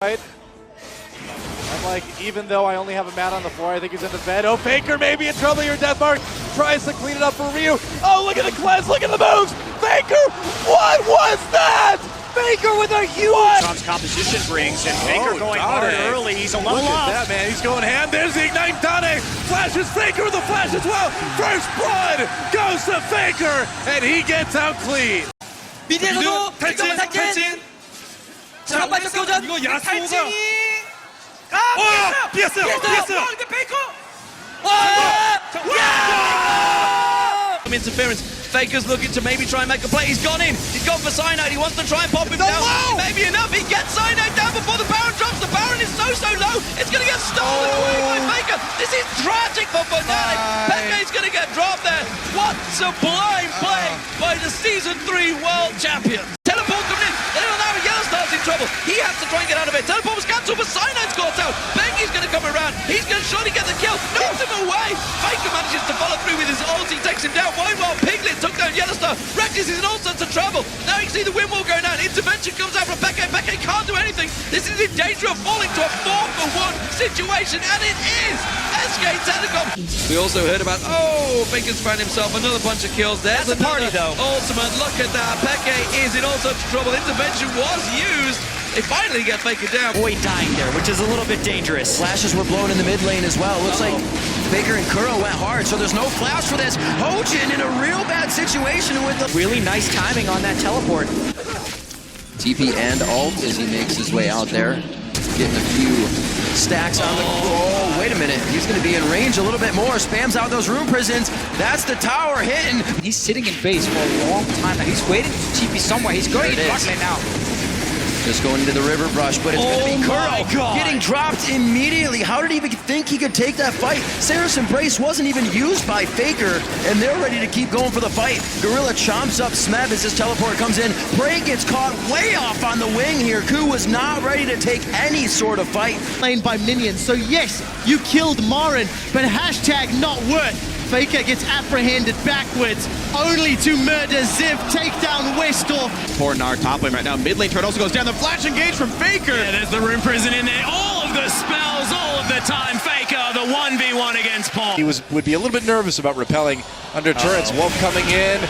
Right. I'm like, even though I only have a mat on the floor, I think he's in the bed. Oh, Faker may be in trouble here. Deathmark tries to clean it up for Ryu. Oh, look at the cleanse, look at the moves. Faker, what was that? Faker with a huge composition brings, and Faker going hard early. He's a level look up. At that, man. He's going hand. There's the Ignite Dane. Flashes Faker with the flash as well. First blood goes to Faker, and he gets out clean. 미드에서도 탈진. 잠깐만 교전. 이거 야수가 피했어요. 근데 페이커. Interference. Faker's looking to maybe try and make a play. He's gone in. He's gone for Cyanide. He wants to try and pop him down. Maybe enough. He gets Cyanide down before the Baron drops. The Baron is so low. It's going to get stolen away by Faker. This is tragic for Fnatic. Peke's going to get dropped there. What sublime play by the Season 3 World Champion. Teleport coming in. Now Yellowstar's in trouble. He has to try and get out of it. Teleport was cancelled, but Cyanide's caught out. Bengi's going to come around. He's going to surely get the kill. Knocks him away. Faker manages to follow through with his ult. He takes him down. While Piglet took down Yellowstar. Reckless is in all sorts of trouble. Now you can see the wind wall going down. Intervention comes out from Peke. Peke can't do anything. This is in danger of falling to a 4-for-1 situation, and it is SK Telecom. We also heard about, Faker's found himself another bunch of kills. There's That's a party, though. Ultimate, look at that. Peke is in all sorts of trouble. Intervention was used. They finally get Faker down. Boy dying there, which is a little bit dangerous. Flashes were blown in the mid lane as well. Looks like Faker and Kuro went hard, so there's no flash for this. Hojin in a real bad situation with the Really nice timing on that teleport. TP and ult as he makes his way out there. Getting a few stacks on the... Oh, wait a minute. He's going to be in range a little bit more. Spams out those rune prisons. That's the tower hitting. He's sitting in base for a long time now. He's waiting for TP somewhere. He's going to bot lane now. Just going into the river brush, but it's going to be Kuro getting dropped immediately. How did he even think he could take that fight? Saracen Brace wasn't even used by Faker, and they're ready to keep going for the fight. Gorilla chomps up Smeb as his teleport comes in. Bray gets caught way off on the wing here. Ku was not ready to take any sort of fight. Lane by minions, so yes, you killed Marin, but hashtag not worth. Faker gets apprehended backwards, only to murder Ziv, take down Westorf. Poor Nard top lane right now. Mid lane turret also goes down. The flash engage from Faker. Yeah, there's the rune prison in there. All of the spells, all of the time. Faker, the 1v1 against Paul. He would be a little bit nervous about repelling under turrets. Wolf coming in.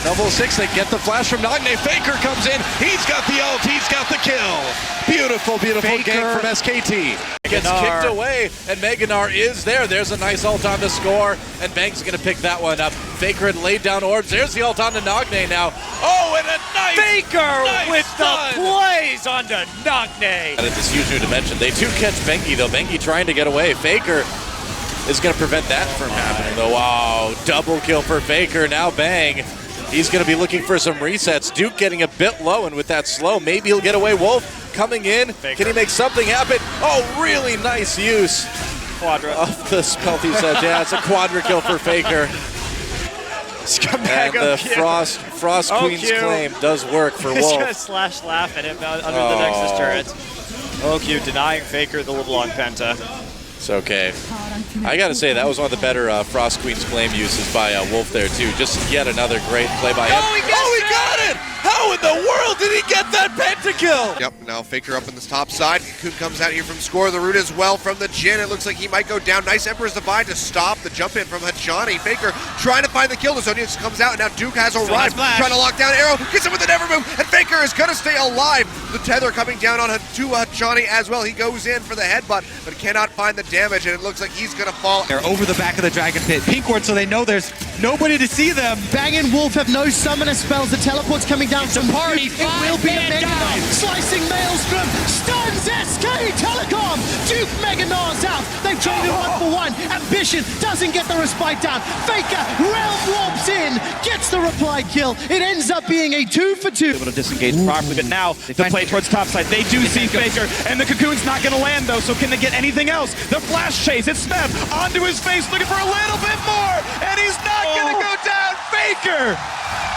Level 6, they get the flash from Nagne. Faker comes in. He's got the ult. He's got the kill. Beautiful Faker. game from SKT. Gets kicked away, and Meganar is there. There's a nice ult on the score, and Bang's going to pick that one up. Faker had laid down orbs. There's the ult on to Nagne now. Oh, and a nice Faker with stun. the plays onto Nagne. At this huge new dimension. They do catch Bengi, though. Bengi trying to get away. Faker is going to prevent that from happening, though. Wow, double kill for Faker. Now Bang. He's going to be looking for some resets. Duke getting a bit low, and with that slow, maybe he'll get away. Wolf coming in. Faker. Can he make something happen? Oh, really nice use Quadra. of the spell. Yeah, it's a quadra kill for Faker. And the Frost Queen's claim does work for He's Wolf. gonna slash laugh at him under the Nexus turret. OQ denying Faker the Leblanc Penta. It's okay. I gotta say, that was one of the better Frost Queen's claim uses by Wolf there, too. Just yet another great play by him. Oh, he got it! How in the world did he get that pentakill? Yep, now Faker up on the top side. Cocoon comes out here from score. The root as well from the Jhin. It looks like he might go down. Nice Emperor's Divine to stop the jump in from Hajani. Faker trying to find the kill. The Zodiac comes out, and now Duke has arrived. Trying to lock down Arrow. Gets him with the never move, and Faker is going to stay alive. The tether coming down on to Hajani as well. He goes in for the headbutt, but cannot find the damage, and it looks like he's going to fall. They're over the back of the Dragon Pit. Pink ward, so they know there's nobody to see them. Bang and Wolf have no summoner spells. The teleport's coming down from party. It will be a Meganar. Slicing Maelstrom. Stuns SK Telecom. Duke Meganar's out. They've traded 1-for-1. Ambition doesn't get the respite down. Faker realm warps in. Gets the reply kill. It ends up being a 2-for-2. Able to disengage properly, but now the play towards topside. They do see Faker, and the Cocoon's not going to land, though, so can they get anything else? The flash chase, it's Smeb onto his face, looking for a little bit more, and he's not going to go down. Faker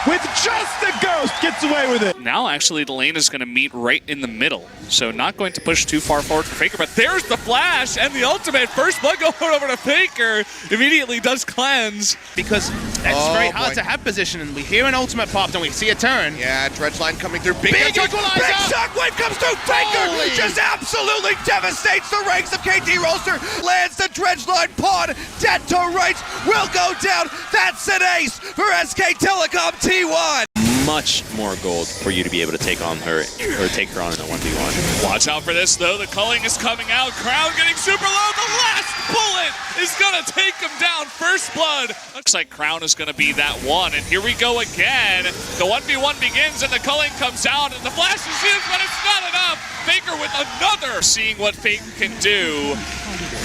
with just a ghost, gets away with it. Now actually the lane is going to meet right in the middle, so not going to push too far forward for Faker, but there's the flash and the ultimate. First blood going over to Faker, immediately does cleanse. Because it's very hard to have position, and we hear an ultimate popped and we see a turn. Yeah, Dredgeline coming through. Big equalizer! Big shockwave comes through. Faker just absolutely devastates the ranks of KT roster. Lands the Dredgeline pawn. Dead to rights will go down. That's an ace for SK Telecom T1. Much more gold for you to be able to take on her or take her on in a 1v1. Watch out for this though, the culling is coming out, Crown getting super low, the last bullet is gonna take him down, first blood. Looks like Crown is gonna be that one, and here we go again. The 1v1 begins and the culling comes out and the flash is used, but it's not enough. Faker with another, seeing what Faker can do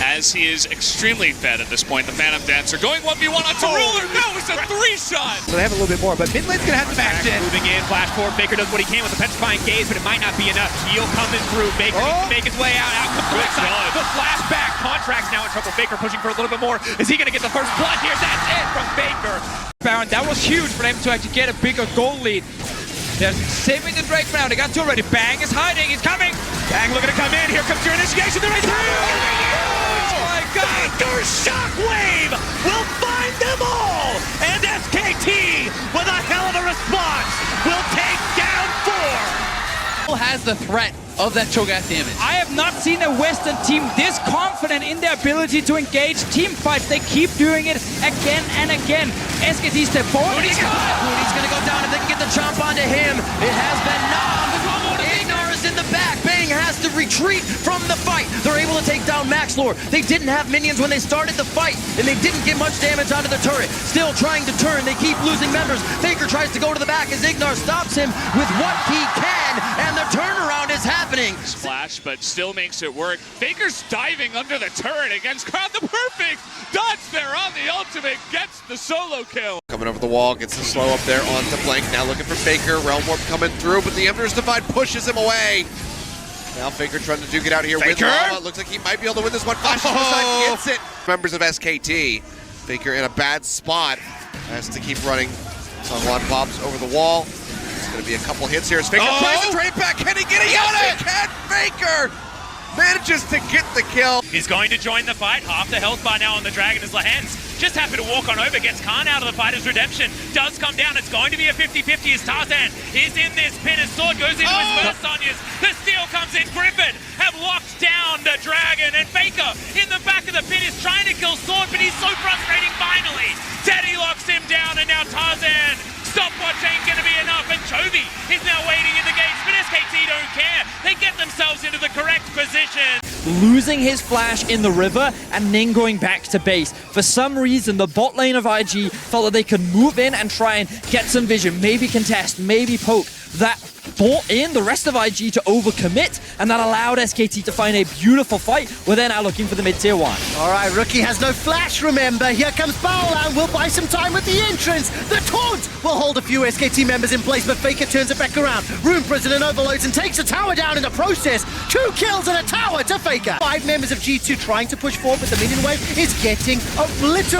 as he is extremely fed at this point. The Phantom Dancer going 1v1 onto Ruler, that was a 3-shot. So they have a little bit more, but mid lane's gonna have some action. Moving in, flash forward, Faker does what he can with the petrifying gaze, but it might not be enough. Heal coming through, Faker needs to make his way out comes the backside. The flashback, Contract's now in trouble. Faker pushing for a little bit more. Is he gonna get the first blood here? That's it from Faker. Baron, that was huge for them to actually get a bigger goal lead. They're saving the Drake now. They got two already. Bang is hiding. He's coming. Bang looking to come in. Here comes your initiation. There is Oh my God. Faker Shockwave will find them all. And SKT, with a hell of a response, will take down 4. Has the threat of that Cho'Gath damage. I have not seen a Western team this confident in their ability to engage team fights. They keep doing it again and again. SKT step forward. He's gonna go down if they can get the chomp onto him. It has been knocked. Ignar is in the back. Bang has to retreat from the fight. They're able to take down Max Lord. They didn't have minions when they started the fight, and they didn't get much damage onto the turret. Still trying to turn. They keep losing members. Faker tries to go to the back as Ignar stops him with what he can, and the turnaround is happening. Splash, but still makes it work. Faker's diving under the turret against Crown. The perfect dodge there on the ultimate, gets the solo kill. Coming over the wall, gets the slow up there onto Blank. Now looking for Faker. Realm Warp coming through, but the Emperor's Divide pushes him away. Now Faker trying to duke it out here with Lava. Looks like he might be able to win this one. Flash suicide gets it. Members of SKT. Faker in a bad spot. Has to keep running. Songwan pops over the wall. It's going to be a couple hits here as Faker tries to trade it back. Can he get it? Yes, he can. Faker manages to get the kill. He's going to join the fight. Half the health bar now on the Dragon is Lehens. Just happy to walk on over, gets Khan out of the fight as Redemption. Does come down, it's going to be a 50-50 as Tarzan is in this pin. His sword goes into his first Sonya's. The steal comes in. Griffin have locked down the Dragon, and Faker in the back of the pin is trying to kill Sword, but he's so frustrating finally. Teddy locks him down, and now Tarzan. Stopwatch ain't gonna be enough, and Chovy is now waiting in the gates, but SKT don't care. They get themselves into the correct position. Losing his flash in the river and then going back to base. For some reason, the bot lane of IG felt that they could move in and try and get some vision, maybe contest, maybe poke. That brought in the rest of IG to overcommit, and that allowed SKT to find a beautiful fight, where they're now looking for the mid-tier 1. All right, Rookie has no flash, remember. Here comes Baolan. We'll buy some time with the entrance. The taunt will hold a few SKT members in place, but Faker turns it back around. Rune Prison and overloads and takes a tower down in the process. 2 kills and a tower to Faker. 5 members of G2 trying to push forward, but the minion wave is getting obliterated.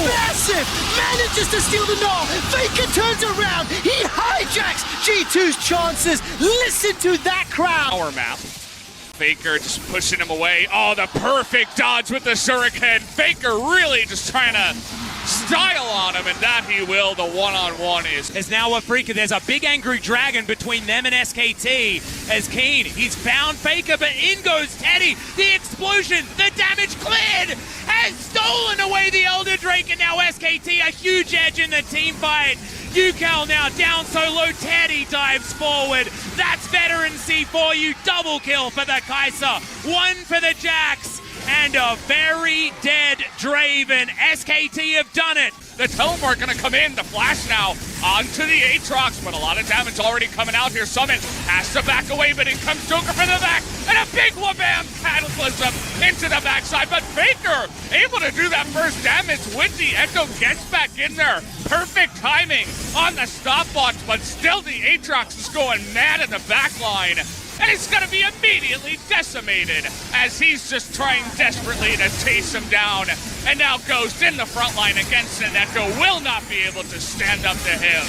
Massive! Manages to steal the Gnaw. Faker turns around. He hijacks G2's chances. Listen to that crowd. Power map. Faker just pushing him away. Oh, the perfect dodge with the Shuriken. Faker really just trying to style on him, and that he will. The one-on-one is now a freaker. There's a big angry Dragon between them and SKT. As Keen, he's found Faker, but in goes Teddy. The explosion, the damage cleared, has stolen away the Elder Drake, and now SKT a huge edge in the team fight. Ucal now down so low, Teddy dives forward. That's veteran C for you. Double kill for the Kai'Sa, 1 for the Jax, and a very dead Draven. SKT have done it. the teleport gonna come in. The flash now onto the Aatrox, but a lot of damage already coming out here. Summon has to back away, but in comes Joker from the back, and a big wabam cataclysm into the backside. But Faker able to do that first damage with the Echo, gets back in there. Perfect timing on the stopwatch, but still the Aatrox is going mad in the back line. and he's going to be immediately decimated as he's just trying desperately to chase him down. And now Ghost in the front line against an Echo will not be able to stand up to him.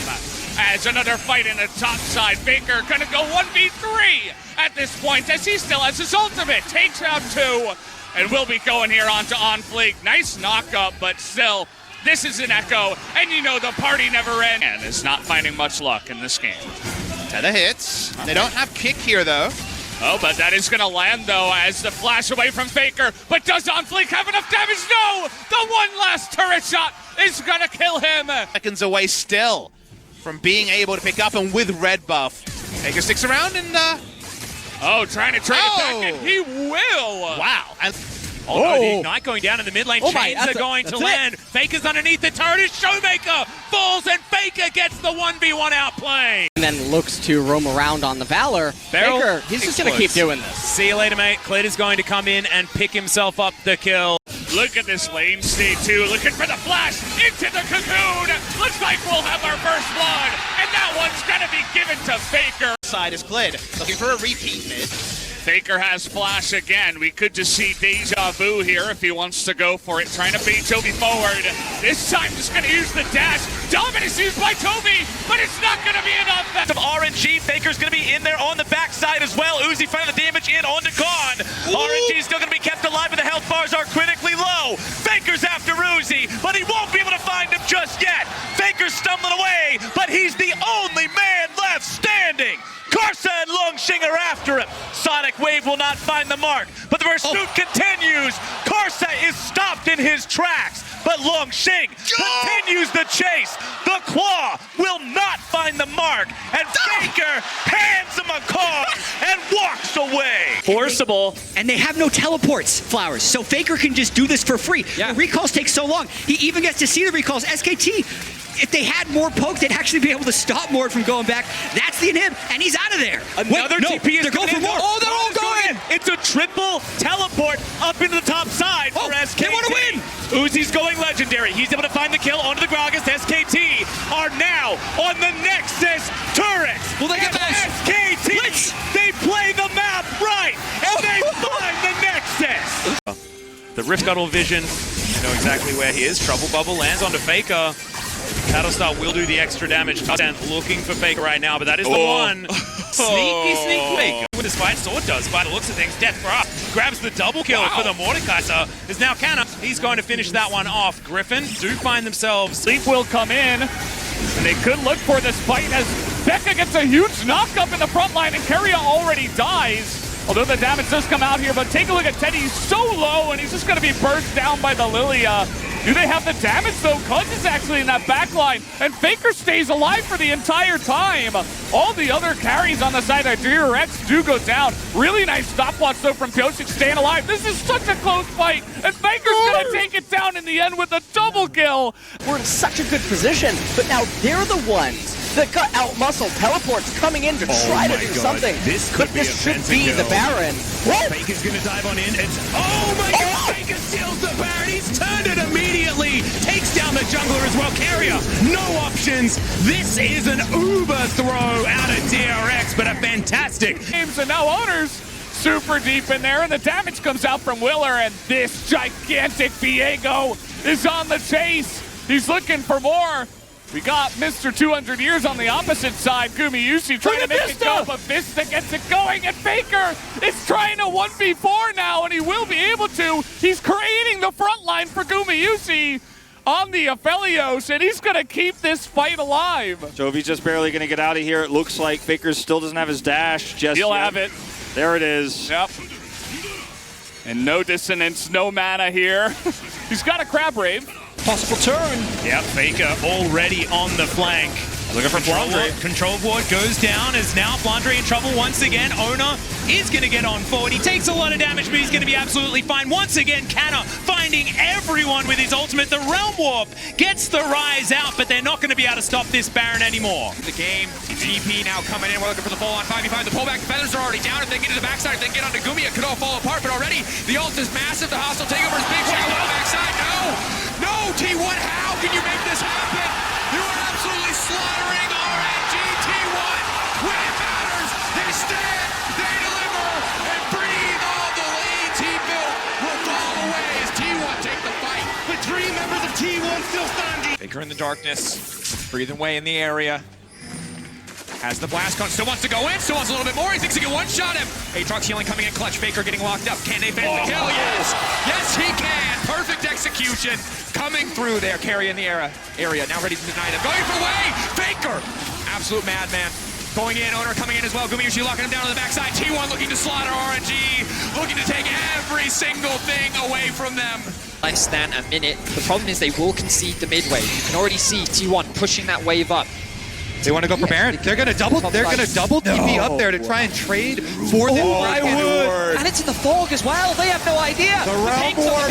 As another fight in the top side, Faker gonna go 1v3 at this point as he still has his ultimate. Takes out 2 and will be going here onto OnFleek. Nice knock up, but still, this is an Echo, and you know the party never ends. And is not finding much luck in this game. Tether hits. They don't have kick here though. Oh, but that is gonna land though as the flash away from Faker. But does OnFleek have enough damage? No! The one last turret shot is gonna kill him. Seconds away still from being able to pick up, and with red buff. Faker sticks around and trying to trade it back, and he will! Wow. And the Ignite going down in the mid lane. Chains are going to land. Faker's underneath the turret. His Showmaker falls, and Faker gets the 1v1 outplay. And then looks to roam around on the Valor. Faker, he's just going to keep doing this. See you later, mate. Kled is going to come in and pick himself up the kill. Look at this lane state too, looking for the flash into the cocoon. Looks like we'll have our first blood, and that one's gonna be given to Faker. Side is Kled, looking for a repeat mid. Faker has flash again. We could just see deja vu here if he wants to go for it, trying to bait Toby forward. This time just gonna use the dash. Dominance used by Toby, but it's not gonna be enough. Of RNG, Faker's gonna be in there on the backside as well. Uzi finding the damage in onto Khan. RNG is still gonna be kept alive, but the health bars are critically low. Faker's after Uzi, but he won't be able to find him just yet. Faker's stumbling away, but he's the only man left standing. Karsa and Longxing are after him. Sonic Wave will not find the mark, but the pursuit continues. Karsa is stopped in his tracks, but Longxing continues the chase. The Claw will not find the mark, and Faker hands him a card and walks away. Forcible. And they have no teleports, Flowers, so Faker can just do this for free. The recalls take so long. He even gets to see the recalls. SKT, if they had more poke, they'd actually be able to stop Mord from going back. That's the inhib, and he's out of there. Another TP is they're going for more. Oh, they're all going! It's a triple teleport up into the top side for SKT. They want to win! Uzi's going legendary. He's able to find the kill onto the Gragas. SKT are now on the Nexus turret. Will they get those? SKT, they play the map right, and they find the Nexus. The Rift Guddle vision, you know exactly where he is. Trouble Bubble lands onto Faker. Battlestar will do the extra damage. Touchdown looking for Faker right now, but that is the one. Sneaky Faker. With his fight, Sword does. By the looks of things, Death Grasp grabs the double kill for the Mordekaiser. There's now Qiyana. He's going to finish that one off. Griffin do find themselves. Sleep will come in, and they could look for this fight as Becca gets a huge knock up in the front line, and Keria already dies. Although the damage does come out here, but take a look at Teddy. He's so low, and he's just going to be burst down by the Lilia. Do they have the damage, though? Cuz is actually in that back line, and Faker stays alive for the entire time. All the other carries on the side of Rex do go down. Really nice stopwatch, though, from Pyosik staying alive. This is such a close fight, and Faker's going to take it down in the end with a double kill. We're in such a good position, but now they're the ones that got out-muscle. Teleports coming in to try to do something. This should be the Baron. Faker's gonna dive on in. Oh my god! Faker steals the Baron. He's turned it immediately. Takes down the jungler as well. Carrier, no options. This is an uber throw out of DRX, but a fantastic games, and now Owners super deep in there, and the damage comes out from Willer, and this gigantic Viego is on the chase. He's looking for more. We got Mr. 200 Years on the opposite side. Gumayusi trying to make it go, but Vista gets it going, and Faker is trying to 1v4 now, and he will be able to. He's creating the front line for Gumayusi on the Aphelios, and he's going to keep this fight alive. Jovi's just barely going to get out of here. It looks like Faker still doesn't have his dash just He'll yet. have it. There it is. Yep. And no dissonance, no mana here. He's got a Crab Rave. Possible turn. Yep, Faker already on the flank. Looking for Flandre. Control Ward goes down as now Flandre in trouble once again. Owner is going to get on forward. He takes a lot of damage, but he's going to be absolutely fine. Once again, Qiyana finding everyone with his ultimate. The Realm Warp gets the Ryze out, but they're not going to be able to stop this Baron anymore. The game, GP now coming in. We're looking for the full on 5v5. The pullback feathers are already down. If they get to the backside, if they get onto Gumi, it could all fall apart. But already, the ult is massive. The hostile takeover is big. Check out the backside. No, T1, how can you make this happen? You are absolutely slaughtering RNG T1. When it matters, they stand, they Faker in the darkness, breathing away in the area. Has the blast cone, still wants to go in, still wants a little bit more. He thinks he can one-shot him. Aatrox healing coming in clutch. Faker getting locked up. Can they finish the kill? Yes! Yes, he can! Perfect execution. Coming through there. Carry in the area. Now ready to deny them. Going for way! Faker! Absolute madman. Going in, Owner coming in as well. Gumayushi locking him down on the backside. T1 looking to slaughter RNG. Looking to take every single thing away from them. Less than a minute. The problem is they will concede the mid wave. You can already see T1 pushing that wave up. They want to go for Baron. They're gonna double TP up there to try and trade for this. I would. And it's in the fog as well. They have no idea. The realm ward.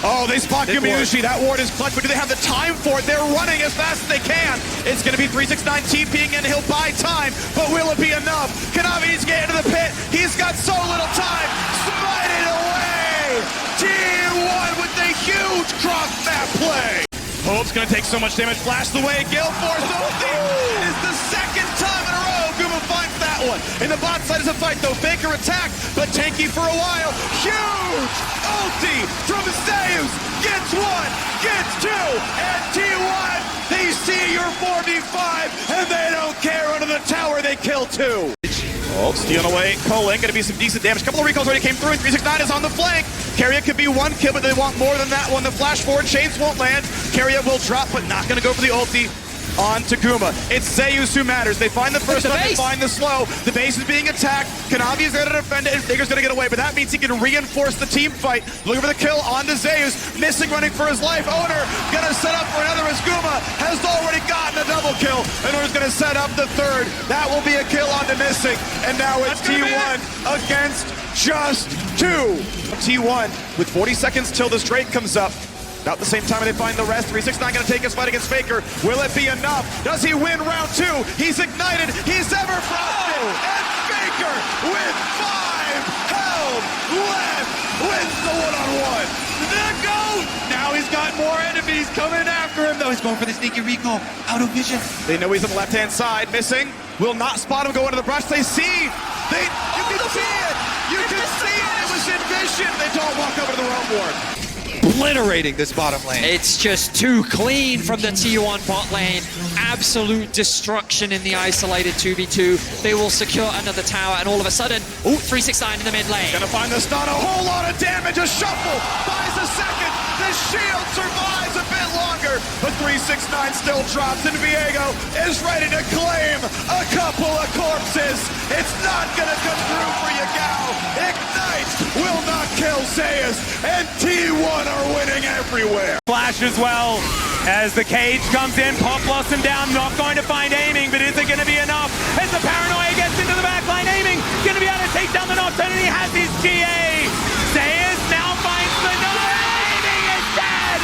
Oh, they spot Gumayushi. That ward is clutch, but do they have the time for it? They're running as fast as they can. It's gonna be 369 TPing and he'll buy time, but will it be enough? Kanavi needs to get into the pit. He's got so little time. Smite it away. T1 with the huge cross map play. Hope's gonna take so much damage. Flash the way. Gale Force ulti. It is the second time in a row Guma finds that one. In the bot side is a fight though. Faker attacked, but tanky for a while. Huge ulti from Zeus. Gets one, gets two, and T1. They see your 4v5, and they don't care. Under the tower, they kill two. Oh, stealing away. Colin, gonna be some decent damage. Couple of recalls already came through, and 369 is on the flank. Keria could be one kill, but they want more than that one. The flash forward, Shades won't land. Keria will drop, but not gonna go for the ulti on Guma. It's Zeus who matters. They find the first one, they find the slow. The base is being attacked. Kanavi is there to defend it, and Faker's gonna get away, but that means he can reinforce the team fight. Looking for the kill onto Zeus. Missing, running for his life. Owner gonna set up for another as Guma has already gotten a double kill. And Owner's gonna set up the third. That will be a kill onto Missing. And now it's T1 against just two. T1 with 40 seconds till this Drake comes up. About the same time they find the rest. 369 gonna take his fight against Faker. Will it be enough? Does he win round two? He's ignited. He's ever frosted. And Faker with 5 health left wins the one-on-one. The GOAT! Now he's got more enemies coming after him though. He's going for the sneaky recall. Out of vision. They know he's on the left-hand side. Missing. Will not spot him go into the brush. They see. You can see it. You can see it. It was in vision. They don't walk over to the realm ward. Obliterating this bottom lane. It's just too clean from the T1 bot lane. Absolute destruction in the isolated 2v2. They will secure another tower, and all of a sudden, 369 in the mid lane. Gonna find the stun, a whole lot of damage, a shuffle, buys a second. The shield survives a bit longer, but 369 still drops, and Viego is ready to claim a couple of corpses. It's not gonna come through for Yagao. Ignites will not kill Zeus, and T1 are winning everywhere. Flash as well as the cage comes in. Pop Blossom down, not going to find aiming, but is it going to be enough? As the Paranoia gets into the backline, aiming, going to be able to take down the Nocturne, and he has his GA. Zeus now finds the aiming is dead.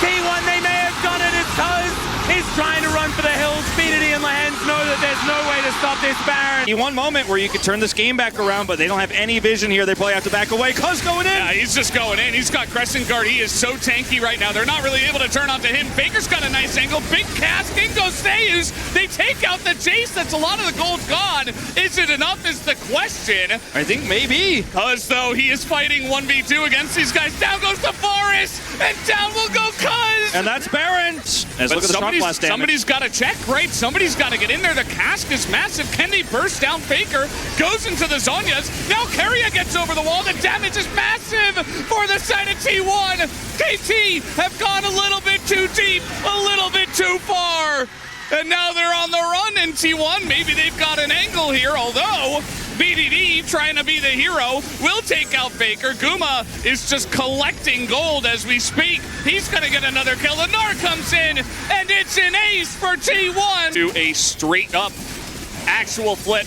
T1, they may have done it as Cuz is trying to run for the hills. Speedity and Lehens know that there's no way to stop this Baron. One moment where you could turn this game back around, but they don't have any vision here. They probably have to back away. Cuz going in. Yeah, he's just going in. He's got Crescent Guard. He is so tanky right now. They're not really able to turn onto him. Faker's got a nice angle. Big cast. In goes Zeus. They take out the Jace. That's a lot of the gold gone. Is it enough is the question. I think maybe. Cuz, though, he is fighting 1v2 against these guys. Down goes the Forest. And down will go Cuz. And that's Baron. Look at the shock blast damage. Somebody's got to check, right? Somebody's got to get in there. The cask is massive. Can they burst down Faker? Goes into the Zhonya's. Now Keria gets over the wall. The damage is massive for the side of T1. KT have gone a little bit too deep, a little bit too far. And now they're on the run in T1. Maybe they've got an angle here, although BDD, trying to be the hero, will take out Faker. Guma is just collecting gold as we speak. He's going to get another kill. The Gnar comes in, and it's an ace for T1. Do a straight-up actual flip.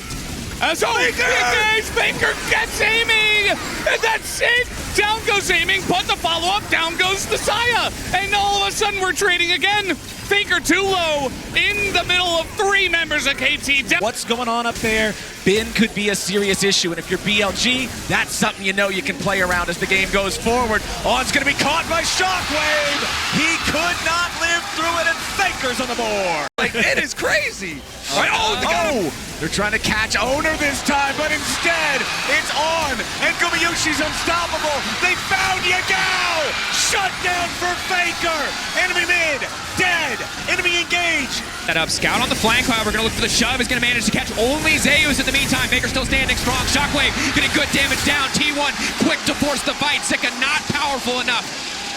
As Faker gets aiming, and that's it. Down goes aiming, but the follow-up, down goes the Saya. And all of a sudden, we're trading again. Faker too low in the middle of 3 members of KT. What's going on up there? Bin could be a serious issue, and if you're BLG, that's something you know you can play around as the game goes forward. On's going to be caught by Shockwave. He could not live through it, and Faker's on the board. Like, it is crazy. They're trying to catch Owner this time, but instead, it's on, and Gumayushi Yushi's unstoppable. They found Yagao. Shut down for Faker. Enemy mid, dead. Enemy engaged. Set up Scout on the flank, however, gonna look for the shove, is gonna manage to catch only Zeus in the meantime. Faker still standing strong. Shockwave getting good damage down. T1 quick to force the fight. Sika not powerful enough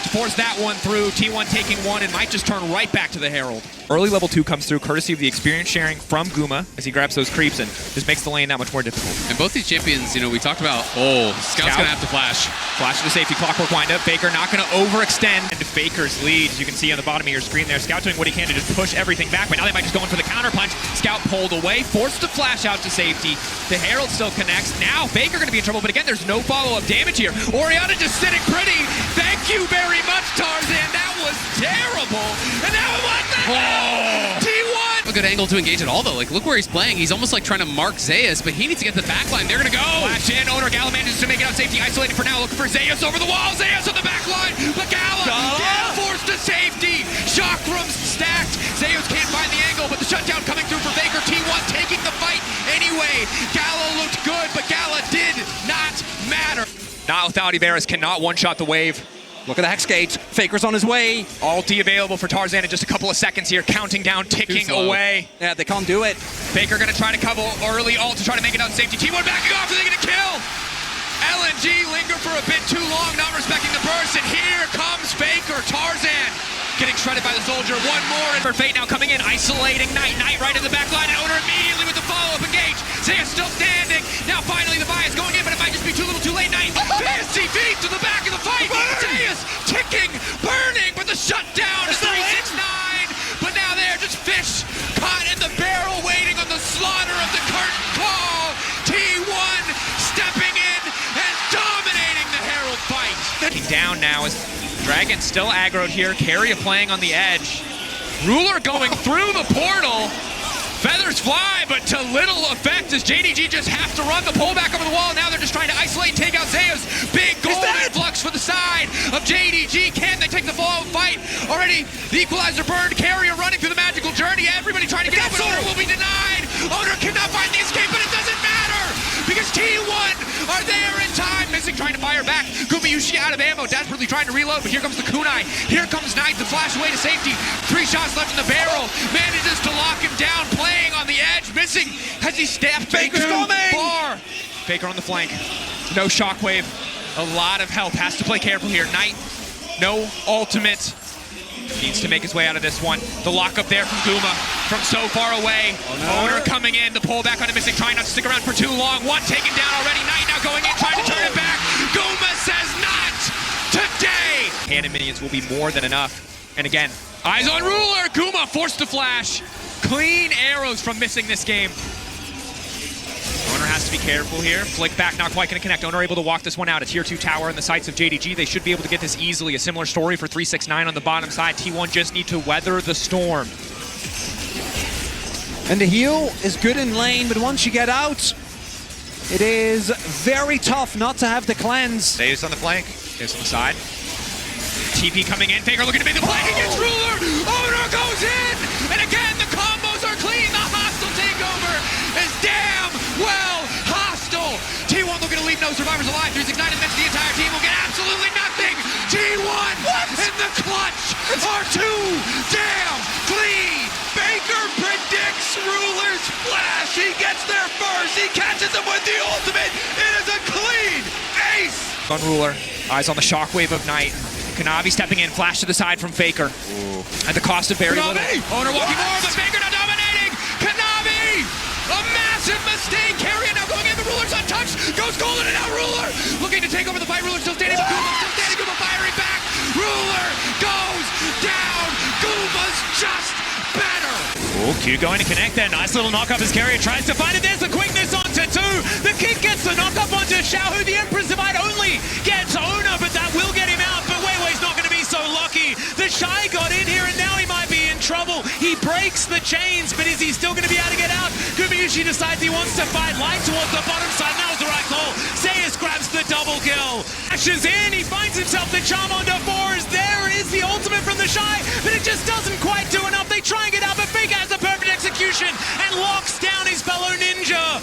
to force that one through. T1 taking one and might just turn right back to the Herald. Early level 2 comes through courtesy of the experience sharing from Guma as he grabs those creeps and just makes the lane that much more difficult. And both these champions, you know, we talked about, Scout's gonna have to flash. Flash to the safety, clockwork windup. Faker not gonna overextend into Faker's lead. As you can see on the bottom of your screen there, Scout doing what he can to just push everything back, but now they might just go in for the counter punch. Scout pulled away, forced to flash out to safety. The Herald still connects. Now Faker gonna be in trouble, but again, there's no follow-up damage here. Orianna just sitting pretty. Thank you very much, Tarzan. That was terrible. And now what the hell? T1! A good angle to engage at all, though. Like, look where he's playing. He's almost like trying to mark Zeus, but he needs to get the backline. They're gonna go. Flash in. Owner Galio manages to make it out safety. Isolated for now. Looking for Zeus over the wall. Zeus on the backline. But Galio down, forced to safety. Chakrams stacked. Zeus can't find the angle, but the shutdown coming through for Faker. T1 taking the fight anyway. Galio looked good, but Galio did not matter. Not without Iberis, cannot one-shot the wave. Look at the Hex Gate. Faker's on his way. Ulti available for Tarzan in just a couple of seconds here. Counting down, ticking away. Yeah, they can't do it. Faker gonna try to cover early ult to try to make it out safety. T1 backing off. Are they gonna kill? LNG linger for a bit too long, not respecting the burst. And here comes Faker. Tarzan getting shredded by the soldier. One more. And for Fate now coming in, isolating Knight. Knight right in the back line. And Owner immediately with the follow-up engage. Zeus still standing. Now finally the buy is going in, but it might just be too little too late. Knight. Fancy feet to the back of the fight. Zeus ticking, burning, but the shutdown is 369. But now they're just fish caught in the barrel, waiting on the slaughter of the curtain call. T1 stepping in and dominating the Herald fight. Looking down now as Dragon still aggroed here. Carrier playing on the edge. Ruler going through the portal. Feathers fly, but to little effect as JDG just have to run the pullback over the wall. Now they're just trying to isolate and take out Zeus. Big gold influx for the side of JDG. Can they take the follow-up fight? Already the equalizer burned. Carrier running through the magical journey. Everybody trying to get out, but Owner will be denied. Owner cannot find the escape, but it doesn't matter because T1 are there in time. Missing, trying to fire back. Gumayushi out of ammo, desperately trying to reload, but here comes the kunai. Here comes Knight, the flash away to safety. 3 shots left in the barrel. Manages to lock him down, playing on the edge, missing. Has he stabbed Faker's coming? Far. Faker on the flank. No shockwave. A lot of health. Has to play careful here. Knight, no ultimate. Needs to make his way out of this one. The lockup there from Guma from so far away. Owner coming in. The pullback on the missing, trying not to stick around for too long. One taken down already. Knight now going in, trying to turn it back. Guma says not today. Cannon minions will be more than enough. And again, eyes on Ruler. Guma forced to flash. Clean arrows from missing this game. Owner has to be careful here. Flick back, not quite going to connect. Owner able to walk this one out. A tier 2 tower in the sights of JDG. They should be able to get this easily. A similar story for 369 on the bottom side. T1 just need to weather the storm. And the heal is good in lane, but once you get out, it is very tough not to have the cleanse. Zeus on the flank. Zeus on the side. TP coming in. Faker looking to make the play against Ruler. Owner goes in. And again, the combos are clean. The hostile takeover is damn well hostile. T1 looking to leave no survivors alive. 369 admits the entire team will get absolutely nothing. T1 in the clutch are too damn clean. Baker predicts Ruler's flash. He gets there first. He catches him with the ultimate. It is a clean ace. On Ruler. Eyes on the shockwave of Knight. Kanavi stepping in, flash to the side from Faker. At the cost of very little. Owner walking more, but Faker now dominating. Kanavi! A massive mistake. Carrier now going in. The Ruler's untouched. Goes golden and now Ruler looking to take over the fight. Ruler still standing, but Guma still standing. Guma firing back. Ruler goes down. Guma's just better. Q going to connect there. Nice little knock up as Carrier tries to find it. There's the quickness onto 2. The kick gets the knock up onto Xiaohu. The Emperor's Divide only gets Owner, but that will get him out. But Weiwei's not going to be so lucky. The Shy got in here and now he might be in trouble. He breaks the chains, but is he still going to be able to get out? Gumayushi decides he wants to fight light towards the bottom side. That was the right call. Zeus grabs the double kill. Ashes in. He finds himself the charm onto 4. There is the ultimate from the Shy, but it just doesn't quite do enough. They try and get out, but Faker has the perfect execution and locks down his fellow ninja.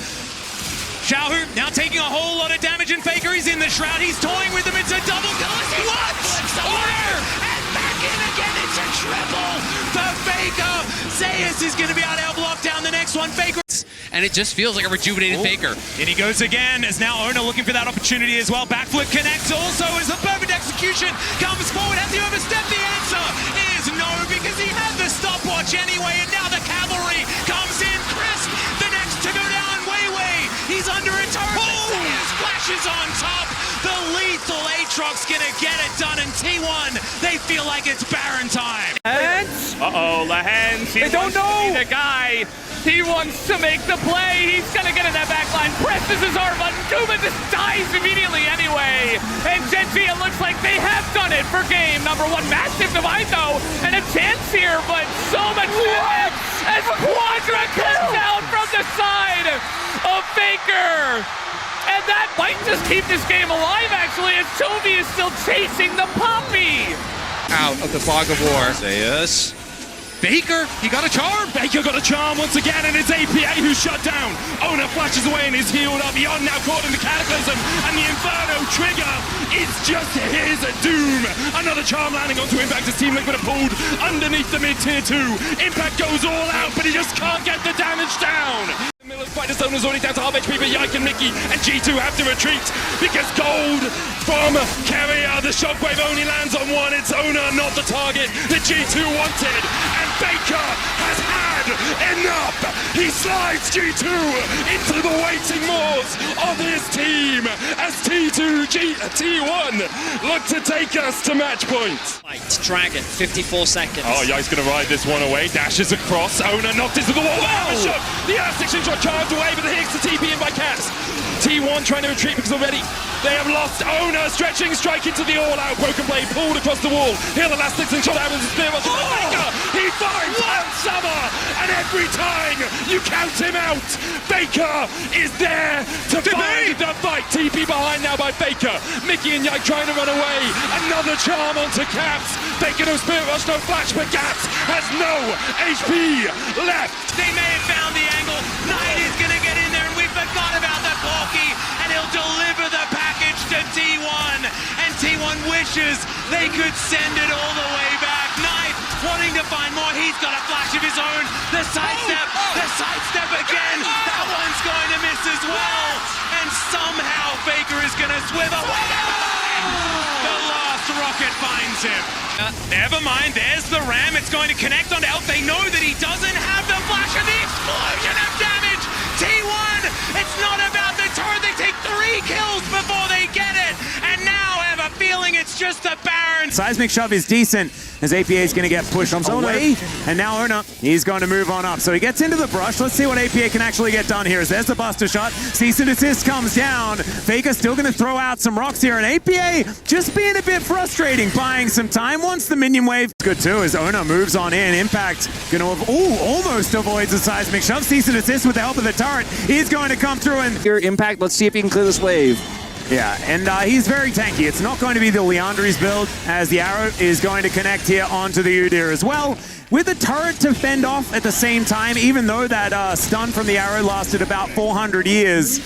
Xiaohu now taking a whole lot of damage, and Faker is in the Shroud. He's toying with him. It's a double kill. What? Order! And back in again. It's a triple for Faker. Zeus is going to be able to block down the next one. Faker. And it just feels like a rejuvenated Faker. In he goes again, as now Ona looking for that opportunity as well. Backflip connects also as the perfect execution comes forward. Has he overstepped? The answer is no, because he had the stopwatch anyway, and now the cavalry comes in. Crisp, the next to go down. Way. He's under a turret. Splashes on top. The lethal Aatrox gonna get it done, and T1, they feel like it's Baron time. Hands? Uh-oh, Lahens. They don't know. The guy. He wants to make the play. He's going to get in that back line. Presses his R button. Kuma just dies immediately anyway. And Gen Z, it looks like they have done it for game number 1. Massive divide, though. And a chance here, but so much damage as Quadra comes down from the side of Faker. And that might just keep this game alive, actually, as Toby is still chasing the Poppy. Out of the fog of war. Zeus. Faker, he got a charm. Faker got a charm once again, and it's APA who's shut down. Ona flashes away and is healed up. Yone now caught in the Cataclysm, and the Inferno trigger is just his doom. Another charm landing onto Impact as Team Liquid are pulled underneath the mid-tier 2. Impact goes all out, but he just can't get the damage down. The middle of the fight, Zona's already down to half HP, but Yike and Mickey and G2 have to retreat because gold from Carrier. The shockwave only lands on one. It's Ona, not the target that G2 wanted. And Faker has had enough. He slides G2 into the waiting maws of his team as T1 look to take us to match point. Dragon, 54 seconds. Oh, Yike's going to ride this one away. Dashes across. Ona knocked into the wall. The R16 shot charged away, but the Higgs to TP in by Caps. T1 trying to retreat because already they have lost. Ona stretching, strike into the all-out. Broken blade pulled across the wall. Here the last 16 shot out of the spear. He finds Summer, and every time you count him out, Faker is there to find the fight. TP behind now by Faker. Mickey and Yike trying to run away. Another charm onto Caps. Faker no spirit rush, no flash, but Caps has no HP left. They may have found the angle. Knight is going to get in there, and we forgot about the Corky, and he'll deliver the package to T1. And T1 wishes they could send it all the way back. Knight wanting to find more. He's got a flash of his own. The sidestep again. That one's going to miss as well. And somehow Faker is going to swivel. The last rocket finds him. Never mind, there's the ram. It's going to connect onto Elf. They know that he doesn't have the flash and the explosion of damage. T1, it's not about the turret. They take 3 kills before they get it. And now I have a feeling it's just the Baron. Seismic shove is decent as APA is going to get pushed away. And now Ona, he's going to move on up. So he gets into the brush. Let's see what APA can actually get done here. As there's the buster shot. Cease and desist comes down. Faker still going to throw out some rocks here. And APA just being a bit frustrating, buying some time. Once the minion wave good too as Ona moves on in. Impact going to almost avoids the seismic shove. Cease and desist with the help of the turret. He's going to come through and here Impact. Let's see if he can clear this wave. Yeah, and he's very tanky. It's not going to be the Leandri's build, as the arrow is going to connect here onto the Udyr as well. With the turret to fend off at the same time, even though that stun from the arrow lasted about 400 years,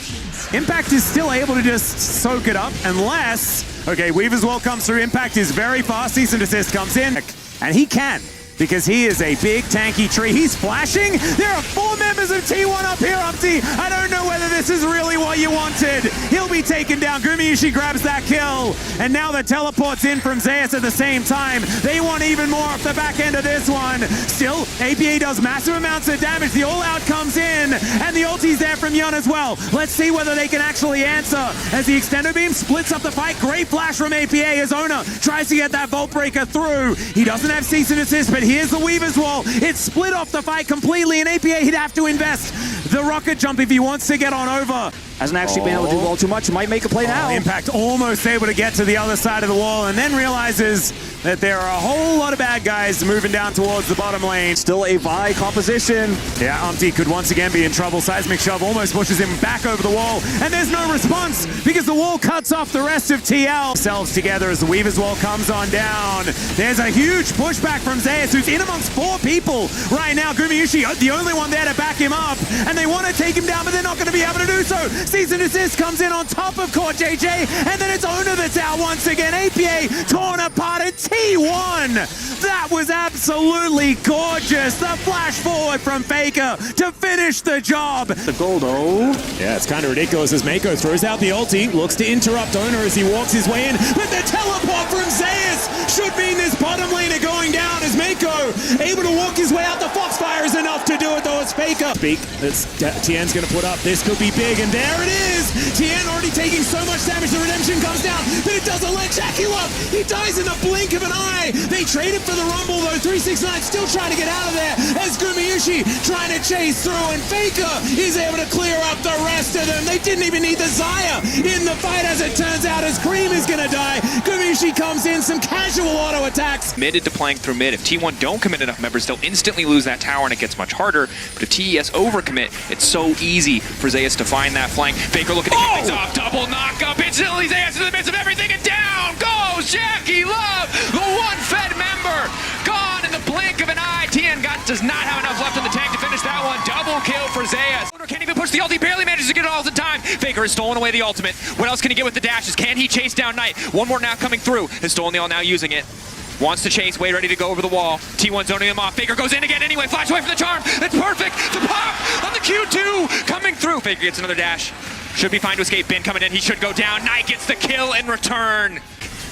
Impact is still able to just soak it up unless... Okay, Weaver's Wall comes through. Impact is very fast. Cease and desist comes in, and he can. Because he is a big tanky tree. He's flashing. There are 4 members of T1 up here, Umpty. I don't know whether this is really what you wanted. He'll be taken down. Gumayusi grabs that kill. And now the teleport's in from Zeus at the same time. They want even more off the back end of this one. Still, APA does massive amounts of damage. The all-out comes in. And the ulti's there from Yone as well. Let's see whether they can actually answer. As the extender beam splits up the fight. Great flash from APA as Ona tries to get that Vault Breaker through. He doesn't have cease and desist, but here's the Weaver's Wall. It's split off the fight completely, and APA, he'd have to invest the rocket jump if he wants to get on over. Hasn't actually been able to do all too much. Might make a play now. Impact almost able to get to the other side of the wall, and then realizes that there are a whole lot of bad guys moving down towards the bottom lane. Still a Vi composition. Yeah, Umpty could once again be in trouble. Seismic shove almost pushes him back over the wall, and there's no response because the wall cuts off the rest of TL. Selves together as the Weaver's Wall comes on down. There's a huge pushback from Zeus, who's in amongst 4 people right now. Gumayusi, the only one there to back him up, and they want to take him down, but they're not going to be able to do so. Season Assist comes in on top of Core JJ, and then it's Owner that's out once again. APA torn apart at T1. That was absolutely gorgeous. The flash forward from Faker to finish the job. The Goldo. Yeah, it's kind of ridiculous as Mako throws out the ulti, looks to interrupt Owner as he walks his way in, but the teleport from Zeus should mean this bottom laner going down as Mako able to walk his way out. The Foxfire is enough to do it though. It's Faker. Speak, that's Tien's going to put up. This could be big, and there it is. Tien already taking so much damage. The redemption comes down, but it doesn't let Jackie up. He dies in the blink of an eye. They traded for the Rumble though. 369 still trying to get out of there as Gumayushi trying to chase through, and Faker is able to clear up the rest of them. They didn't even need the Xayah in the fight as it turns out, as Cream is going to die. Gumayushi comes in, some casual auto attacks. Committed to playing through mid. If T1 don't commit enough members, they'll instantly lose that tower and it gets much harder. But if TES overcommit, it's so easy for Zeus to find that flank. Faker looking to get things off. Double knock up. Instantly Zeus in the midst of everything, and down goes Jackie Love, the one fed member. Gone in the blink of an eye. Tien does not have enough left in the tank to finish that one. Double kill for Zeus. Can't even push the ulti, barely manages to get it all the time. Faker has stolen away the ultimate. What else can he get with the dashes? Can he chase down Knight? One more now coming through. Has stolen the ult, now using it. Wants to chase, way ready to go over the wall. T1 zoning him off. Faker goes in again anyway. Flash away from the charm. It's perfect. The pop on the Q2 coming through. Faker gets another dash. Should be fine to escape. Bin coming in. He should go down. Knight gets the kill in return.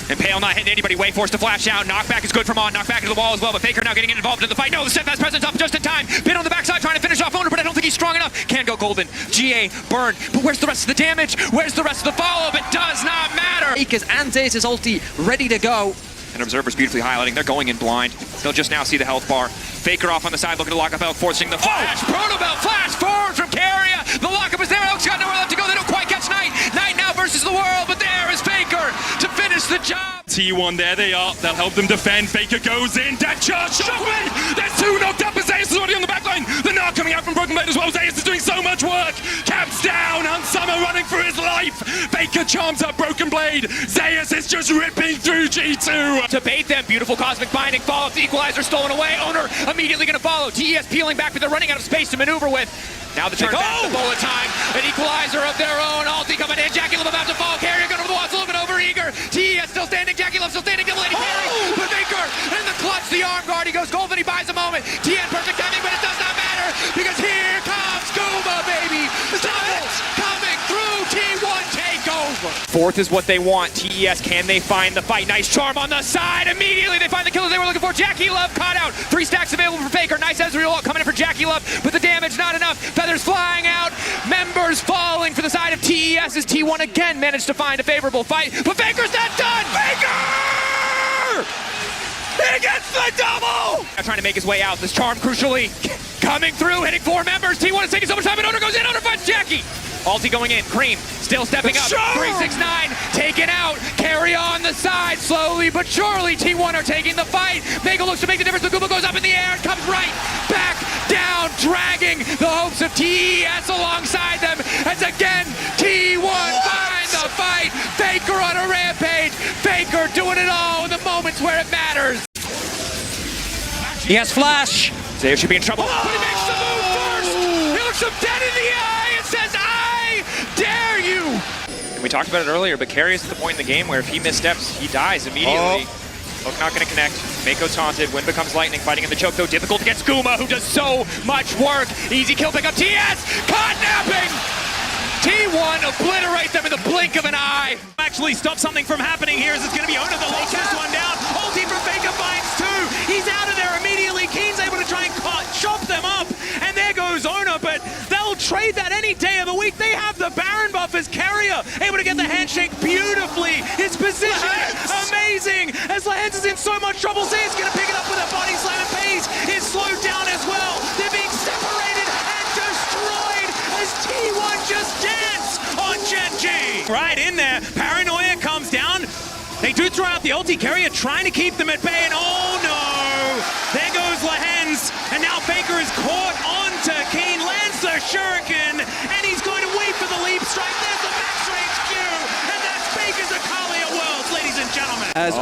And Pale not hitting anybody. Way forced to flash out. Knockback is good from on. Knockback into the wall as well. But Faker now getting involved in the fight. No, the steadfast presence up just in time. Bin on the backside trying to finish off Owner, but I don't think he's strong enough. Can go golden. GA burn. But where's the rest of the damage? Where's the rest of the follow-up? It does not matter. Akers and Zeus' ulti ready to go. And Observer's beautifully highlighting. They're going in blind. They'll just now see the health bar. Faker off on the side, looking to lock up Elk, forcing the flash. Protobelt flash forward from Carrier. The lockup is there. Elk's got nowhere left to go. They don't quite catch Knight. Knight now versus the world, but there is Faker to finish the job. T1, there they are. They'll help them defend. Faker goes in. Dead charge. Shockwave. There's two knocked up. As Zeus is already on the back line. The Narc coming out from Broken Blade as well. Zeus is doing so much work. Caps down. Unsummer running for his life. Faker charms up Broken Blade. Zeus is just ripping through G2. To bait them, beautiful cosmic binding. Follow up, the equalizer stolen away. Owner immediately going to follow. TES peeling back, but they're running out of space to maneuver with. Now the turn back, the bullet time. An equalizer of their own. Ulti coming in. Jackie Love about to fall. Carrier going over the wall. It's a little bit over eager. TES still standing. Jackie Love still standing. Double lady carry. But Faker in the clutch. The arm guard. He goes golden. He buys a moment. TN perfect timing, but it does not matter because here comes Guma, baby. Doubles coming through. T1 takeover. Fourth is what they want. TES, can they find the fight? Nice charm on the side. Immediately they find the killer they were looking for. Jackie Love caught out. 3 stacks available for Faker. Nice Ezreal coming in for Jackie Love, but the damage not enough. Feathers flying out. Members falling for the side of TES as T1 again managed to find a favorable fight. But Faker's not done. Faker! He gets the double! Now trying to make his way out. This charm crucially coming through, hitting 4 members. T1 is taking so much time, and Owner goes in. Owner finds Jackie. Ulti going in. Cream still stepping up. 369 taken out. Carry on the side. Slowly but surely T1 are taking the fight. Mega looks to make the difference. The Guma goes up in the air and comes right back down, dragging the hopes of TES alongside them. As again, T1 find the fight. Faker on a rampage. Faker doing it all in the moments where it matters. He has flash. Zeus should be in trouble. But he makes the move first. He looks him dead in the eye and says, I dare you. And we talked about it earlier, but Carry is at the point in the game where if he missteps, he dies immediately. Hook not going to connect. Mako taunted. Wind becomes lightning. Fighting in the choke, though. Difficult against Guma, who does so much work. Easy kill pick up. TS. Caught napping. T1 obliterate them in the blink of an eye. Actually stop something from happening here as it's going to be Owner that locks this one down. Ulti from Faker finds 2. He's out of there immediately. Keen's able to try and chop them up. And there goes Owner, but they'll trade that any day of the week. They have the Baron buff as Carrier, able to get the handshake beautifully. His position amazing. As Lehens is in so much trouble, Zay's going to pick it up with a body slam, and Pace is slowed down as well. They're being separated and destroyed as T1 just dance on Genji. Right in there, Paranoia comes down. They do throw out the ulti. Carrier trying to keep them at bay, and oh no! There goes Lehens, and now Faker is caught onto Keen, lands the shuriken, and he's going to wait for the leap strike. There's the max range Q, and that's Faker's Akali at Worlds, ladies and gentlemen. As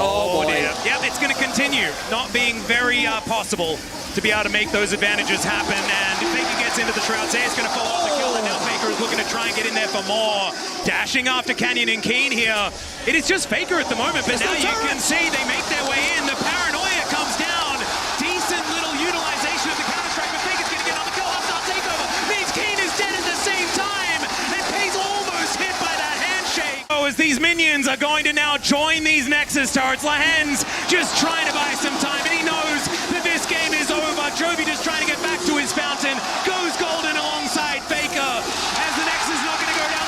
Yep, it's going to continue not being very possible to be able to make those advantages happen. And if Faker gets into the Shroud, Zay's going to follow up the kill, and now Faker is looking to try and get in there for more. Dashing after Canyon and Keen here. It is just Faker at the moment, but now you can see they make their way in. The paranoia comes down. Decent little utilization of the counter-strike, but Faker's going to get another kill. Hostile takeover means Keen is dead at the same time, and Pay's almost hit by that handshake. Oh, as these minions are going to now join these Nexus turrets, Lahen's just trying to buy some time, and he knows that this game is over. Jovi just trying to get back to his fountain, goes golden alongside Faker, as the Nexus is not going to go down.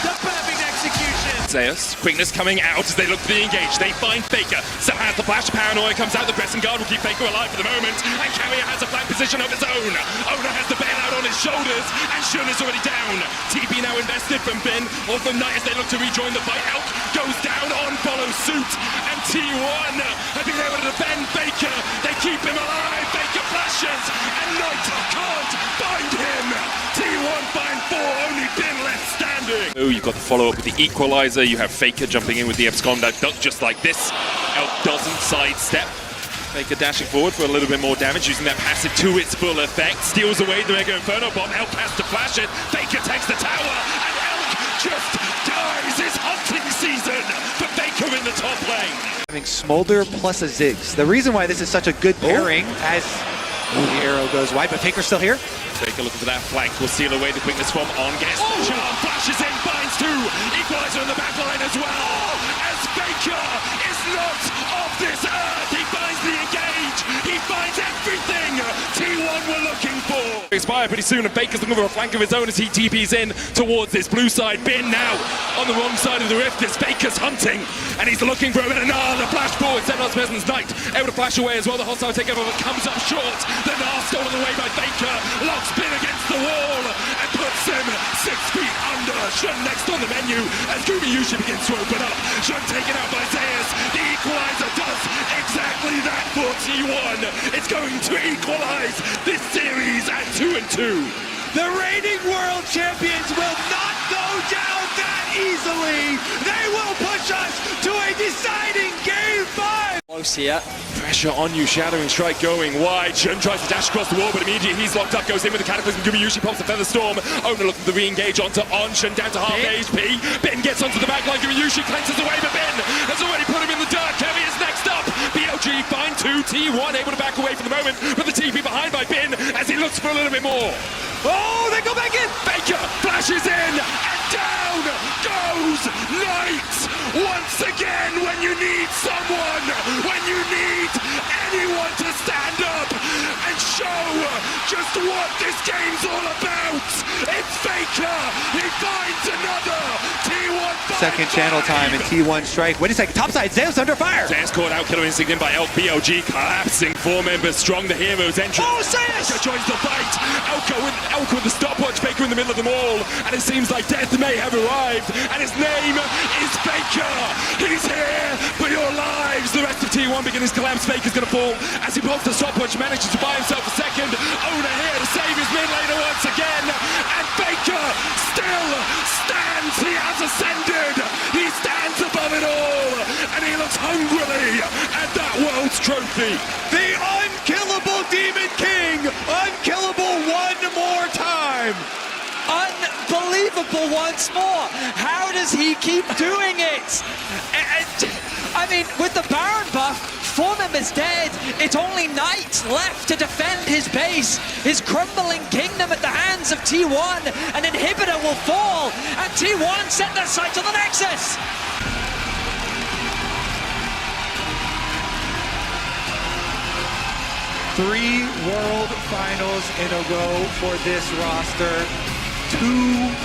The perfect execution. Zeus, quickness coming out as they look to be engaged. They find Faker. Sam has the flash. Paranoia comes out. The pressing guard will keep Faker alive for the moment. And Carrier has a flank position of his own. Oda has the bailout on his shoulders. And Shun is already down. TP now invested from Bin. Or from Knight as they look to rejoin the fight. Elk goes down on follow suit. And T1 have been able to defend Faker. They keep him alive. Faker flashes. And Knight can't find him. T1 find 4. Only Bin left standing. Oh, you've got the follow-up with the equalizer. You have Faker jumping in with the abscond that duck just like this. Elk doesn't sidestep. Faker dashing forward for a little bit more damage, using that passive to its full effect. Steals away the Mega Inferno bomb. Elk has to flash it. Faker takes the tower, and Elk just dies. It's hunting season for Faker in the top lane. Having Smolder plus a Ziggs. The reason why this is such a good pairing as the arrow goes wide, but Faker's still here. Faker looking for that flank. Will seal away the quickness from Onguest. Charm flashes in, finds 2. Equalizer in the back line as well. As Faker is not of this earth. He finds the engage. He finds everything T1 were looking for. Expire pretty soon, and Faker's looking for a flank of his own as he TPs in towards this blue side. Bin now on the wrong side of the rift as Faker's hunting, and he's looking for a bit of Nar. The flash forward, Sentinel's Peasant's Knight able to flash away as well. The hostile takeover comes up short. The Nar stolen away by Faker. Locks Bin against the wall and puts him 6 feet under. Shun next on the menu as Gumayushi begins to open up. Shun taken out by Zeus. The equalizer does exactly that for T1. It's going to equalize this series at 2-2. The reigning world champions will not go down that easily. They will push us to a deciding game 5. Close here. Pressure on you, Shattering Strike going wide. Shun tries to dash across the wall, but immediately he's locked up, goes in with the Cataclysm. Gumayushi pops the Feather Storm. Owner looking to re-engage onto On. Shun down to half HP. Bin gets onto the back line. Gumayushi cleanses away, but Bin has already put him in the dirt. Kevy is next up. BLG find 2. T1 able to back away for the moment, but the TP behind by Bin as he looks for a little bit more. Oh, they go back in. Faker flashes in, and down goes Knight once again. When you need someone, when you need anyone to stand up and show just what this game's all about, it's Faker. He finds another. T1 Second channel time and T1 strike. Wait a second, topside, Zeus under fire. Zeus caught out, killer instinct in by Elk. BLG collapsing. 4 members strong, the heroes entry. Oh, Zeus! Joins the fight. Elk with the stopwatch. Faker in the middle of them all, and it seems like death may have arrived, and his name is Faker. He's here for your lives. The rest of T1 begin his collapse. Faker's gonna fall as he pops the stopwatch, manages to buy himself a second. Oda here to save his mid laner once again, and Faker still stands. He has ascended. He stands above it all, and he looks hungrily at that world's trophy. The unkillable Demon King, unkillable one more time. Unbelievable once more. How does he keep doing it? I mean, with the Baron buff, 4 members dead. It's only Knight left to defend his base, his crumbling kingdom at the hands of T1. An inhibitor will fall, and T1 set their sights on the Nexus. Three World Finals in a row for this roster. 2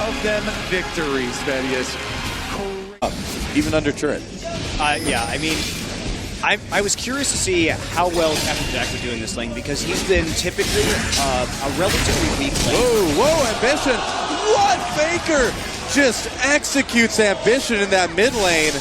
of them victories, Thaddeus. Even under turret. Yeah, I mean, I was curious to see how well Captain Jack would do in this lane because he's been typically a relatively weak lane. Whoa, Ambition! What? Faker just executes Ambition in that mid lane.